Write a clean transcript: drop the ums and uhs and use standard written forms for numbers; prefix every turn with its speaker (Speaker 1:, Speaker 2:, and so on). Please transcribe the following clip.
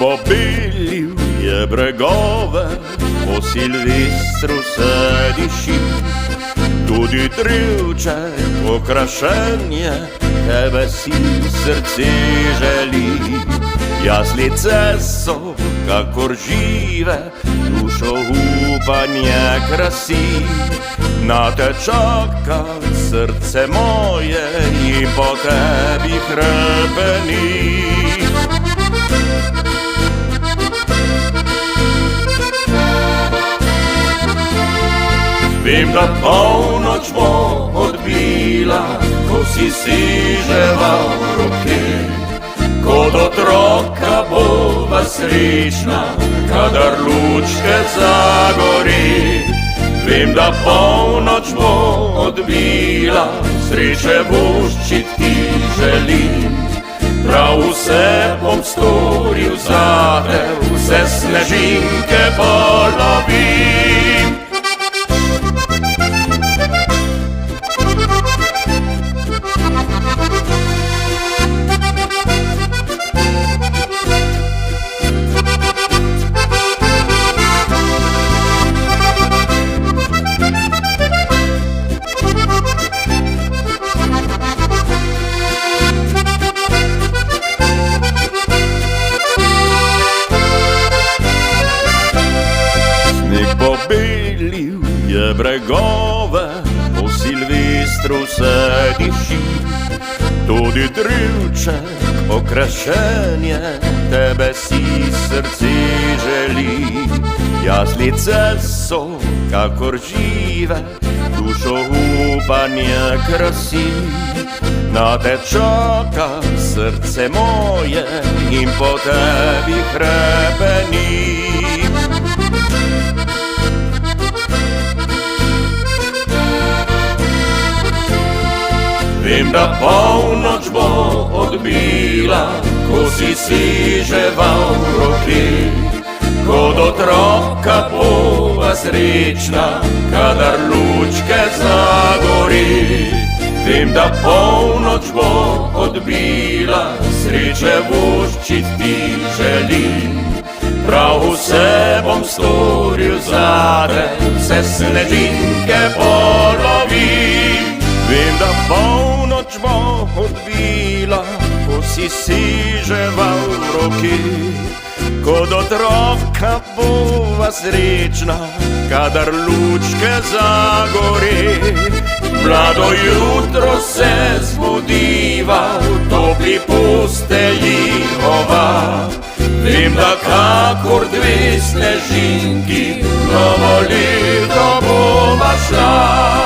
Speaker 1: Pobelil je bregove, po Silvestru se diši, tudi drivček okrašenje tebe si srce želi. Jaslice so kakor žive, dušo upanje krasi, na te čaka srce moje in po tebi hrepeni. Vem, da polnoč bo odbila, ko si seževal roke, kot otroka bova srečna, kadar lučke zagori. Vem, da polnoč bo odbila, sreče voščit ti želim. Prav vse bom storil zate, vse snežinke polovim. Pobelil je bregove, po Silvestru se diši, tudi drivček okrašenje tebe si srce želi. Jaslice so kakor žive, dušo upanje krasi, na te čaka srce moje in po tebi hrepeni. Vem, da polnoč bo odbila, ko si seževal roke, kot otroka bova srečna, kadar lučke zagori. Vem, da polnoč bo odbila, sreče voščit ti želim. Prav vse bom storil zate, vse snežinke polovim. Vem, da polnoč bo odbila, ko si seževal roke, kot otroka bova srečna, kadar lučke zagori. Mlado jutro se zbudiva, v topli postelji ova. Vem, da kakor dve snežinki, novo leto bova šla.